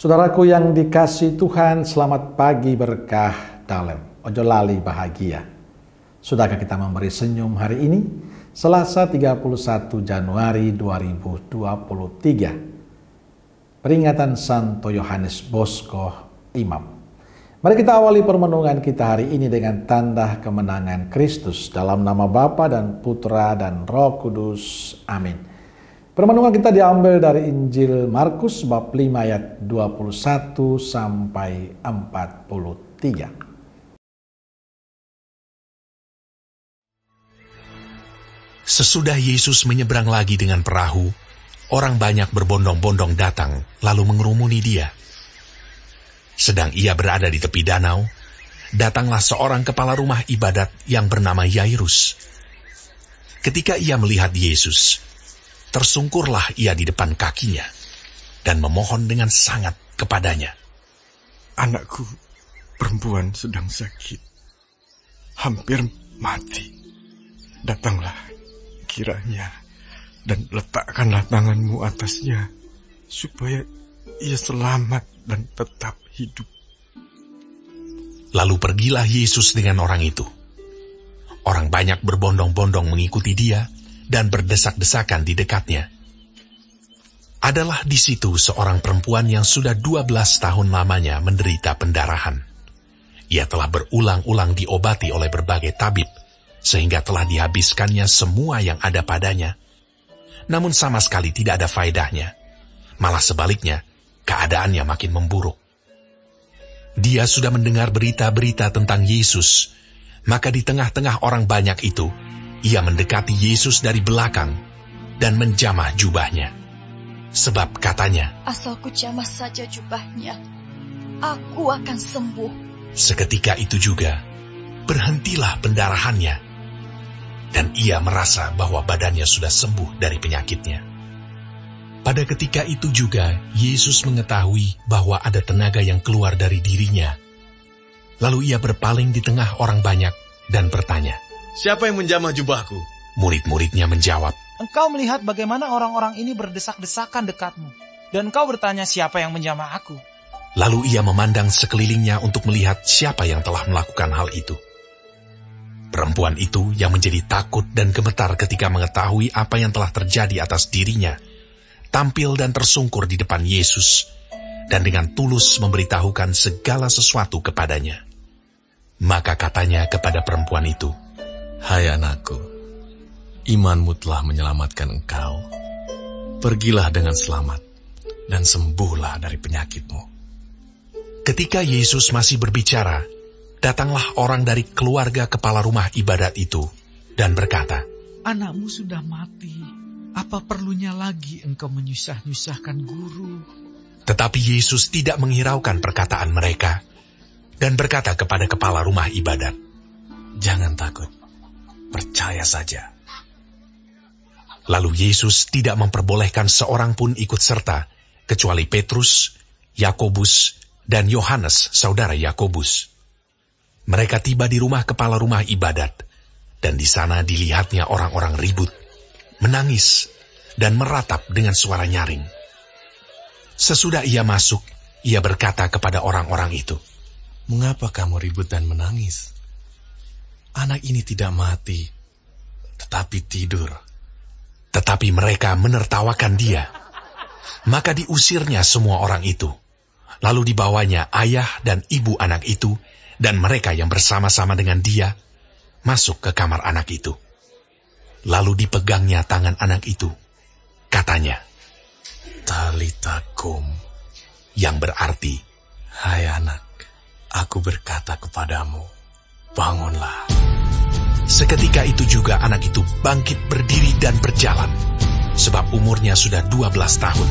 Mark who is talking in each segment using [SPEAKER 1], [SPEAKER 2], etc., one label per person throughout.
[SPEAKER 1] Saudaraku yang dikasih Tuhan, selamat pagi berkah dalem. Ojo lali bahagia. Sudahkah kita memberi senyum hari ini? Selasa 31 Januari 2023. Peringatan Santo Yohanes Bosco, Imam. Mari kita awali permenungan kita hari ini dengan tanda kemenangan Kristus. Dalam nama Bapa dan Putra dan Roh Kudus. Amin. Permenungan kita diambil dari Injil Markus bab 5 ayat 21 sampai 43.
[SPEAKER 2] Sesudah Yesus menyeberang lagi dengan perahu, orang banyak berbondong-bondong datang lalu mengerumuni dia. Sedang ia berada di tepi danau, datanglah seorang kepala rumah ibadat yang bernama Yairus. Ketika ia melihat Yesus, tersungkurlah ia di depan kakinya dan memohon dengan sangat kepadanya.
[SPEAKER 3] Anakku perempuan sedang sakit, hampir mati. Datanglah kiranya dan letakkanlah tanganmu atasnya, supaya ia selamat dan tetap hidup.
[SPEAKER 2] Lalu pergilah Yesus dengan orang itu. Orang banyak berbondong-bondong mengikuti dia dan berdesak-desakan di dekatnya. Adalah di situ seorang perempuan yang sudah 12 tahun lamanya menderita pendarahan. Ia telah berulang-ulang diobati oleh berbagai tabib, sehingga telah dihabiskannya semua yang ada padanya. Namun sama sekali tidak ada faedahnya. Malah sebaliknya, keadaannya makin memburuk. Dia sudah mendengar berita-berita tentang Yesus, maka di tengah-tengah orang banyak itu, ia mendekati Yesus dari belakang dan menjamah jubahnya. Sebab katanya,
[SPEAKER 4] asal ku jamah saja jubahnya, aku akan sembuh.
[SPEAKER 2] Seketika itu juga, berhentilah pendarahannya, dan ia merasa bahwa badannya sudah sembuh dari penyakitnya. Pada ketika itu juga, Yesus mengetahui bahwa ada tenaga yang keluar dari dirinya. Lalu ia berpaling di tengah orang banyak dan bertanya,
[SPEAKER 5] "Siapa yang menjamah jubahku?"
[SPEAKER 2] Murid-muridnya menjawab,
[SPEAKER 6] "Engkau melihat bagaimana orang-orang ini berdesak-desakan dekatmu, dan engkau bertanya siapa yang menjamah aku."
[SPEAKER 2] Lalu ia memandang sekelilingnya untuk melihat siapa yang telah melakukan hal itu. Perempuan itu yang menjadi takut dan gemetar ketika mengetahui apa yang telah terjadi atas dirinya, tampil dan tersungkur di depan Yesus, dan dengan tulus memberitahukan segala sesuatu kepadanya. Maka katanya kepada perempuan itu,
[SPEAKER 5] "Hai anakku, imanmu telah menyelamatkan engkau. Pergilah dengan selamat dan sembuhlah dari penyakitmu."
[SPEAKER 2] Ketika Yesus masih berbicara, datanglah orang dari keluarga kepala rumah ibadat itu dan berkata,
[SPEAKER 7] "Anakmu sudah mati. Apa perlunya lagi engkau menyusah-nyusahkan guru?"
[SPEAKER 2] Tetapi Yesus tidak menghiraukan perkataan mereka dan berkata kepada kepala rumah ibadat,
[SPEAKER 5] "Jangan takut, percaya saja."
[SPEAKER 2] Lalu Yesus tidak memperbolehkan seorang pun ikut serta, kecuali Petrus, Yakobus, dan Yohanes, saudara Yakobus. Mereka tiba di rumah kepala rumah ibadat, dan di sana dilihatnya orang-orang ribut, menangis, dan meratap dengan suara nyaring. Sesudah ia masuk, ia berkata kepada orang-orang itu,
[SPEAKER 5] "Mengapa kamu ribut dan menangis? Anak ini tidak mati, tetapi tidur."
[SPEAKER 2] Tetapi mereka menertawakan dia. Maka diusirnya semua orang itu. Lalu dibawanya ayah dan ibu anak itu, dan mereka yang bersama-sama dengan dia, masuk ke kamar anak itu. Lalu dipegangnya tangan anak itu. Katanya,
[SPEAKER 5] "Talita kum,"
[SPEAKER 2] yang berarti,
[SPEAKER 5] "Hai anak, aku berkata kepadamu, bangunlah."
[SPEAKER 2] Seketika itu juga anak itu bangkit berdiri dan berjalan, sebab umurnya sudah 12 tahun.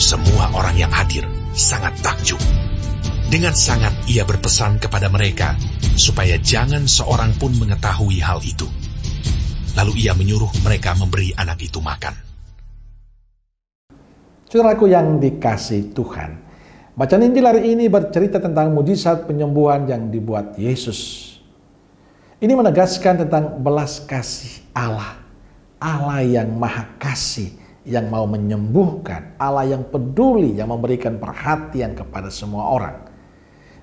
[SPEAKER 2] Semua orang yang hadir sangat takjub. Dengan sangat ia berpesan kepada mereka, supaya jangan seorang pun mengetahui hal itu. Lalu ia menyuruh mereka memberi anak itu makan.
[SPEAKER 1] Saudaraku yang dikasih Tuhan, bacaan Injil hari ini bercerita tentang mujizat penyembuhan yang dibuat Yesus. Ini menegaskan tentang belas kasih Allah, Allah yang maha kasih, yang mau menyembuhkan, Allah yang peduli, yang memberikan perhatian kepada semua orang.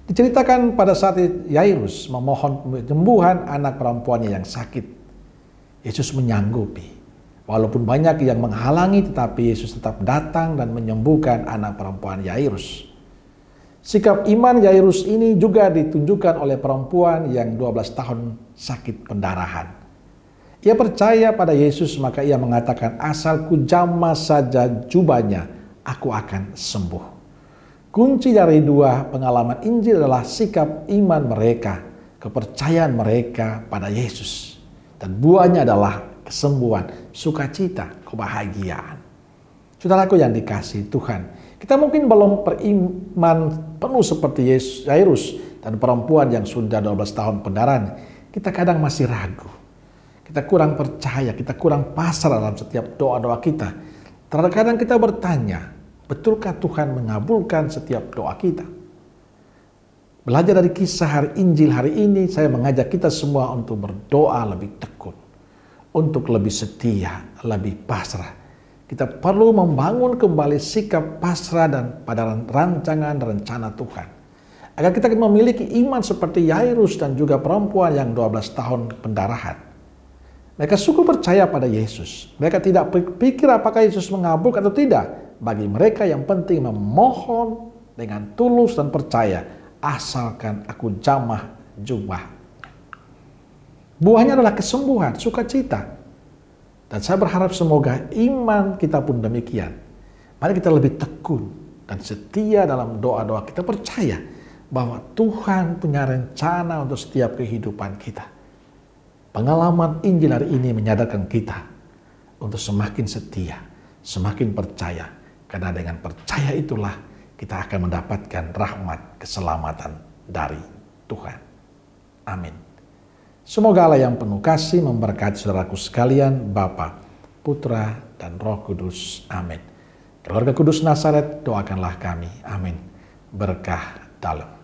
[SPEAKER 1] Diceritakan pada saat Yairus memohon penyembuhan anak perempuannya yang sakit, Yesus menyanggupi. Walaupun banyak yang menghalangi, tetapi Yesus tetap datang dan menyembuhkan anak perempuan Yairus. Sikap iman Yairus ini juga ditunjukkan oleh perempuan yang 12 tahun sakit pendarahan. Ia percaya pada Yesus, maka ia mengatakan, asal ku jamah saja jubahnya, aku akan sembuh. Kunci dari dua pengalaman Injil adalah sikap iman mereka, kepercayaan mereka pada Yesus. Dan buahnya adalah kesembuhan, sukacita, kebahagiaan. Saudaraku yang dikasihi Tuhan, kita mungkin belum beriman penuh seperti Yairus dan perempuan yang sudah 12 tahun pendarahan. Kita kadang masih ragu. Kita kurang percaya, kita kurang pasrah dalam setiap doa-doa kita. Terkadang kita bertanya, betulkah Tuhan mengabulkan setiap doa kita? Belajar dari kisah hari Injil hari ini, saya mengajak kita semua untuk berdoa lebih tekun, untuk lebih setia, lebih pasrah. Kita perlu membangun kembali sikap pasrah dan pada rancangan dan rencana Tuhan. Agar kita memiliki iman seperti Yairus dan juga perempuan yang 12 tahun pendarahan. Mereka sungguh percaya pada Yesus. Mereka tidak berpikir apakah Yesus mengabulkan atau tidak. Bagi mereka yang penting memohon dengan tulus dan percaya, asalkan aku jamah jubah. Buahnya adalah kesembuhan, sukacita. Dan saya berharap semoga iman kita pun demikian. Mari kita lebih tekun dan setia dalam doa-doa kita, percaya bahwa Tuhan punya rencana untuk setiap kehidupan kita. Pengalaman Injil hari ini menyadarkan kita untuk semakin setia, semakin percaya. Karena dengan percaya itulah kita akan mendapatkan rahmat keselamatan dari Tuhan. Amin. Semoga Allah yang penuh kasih memberkati saudaraku sekalian, Bapa, Putra, dan Roh Kudus. Amin. Keluarga Kudus Nazaret, doakanlah kami. Amin. Berkah dalam.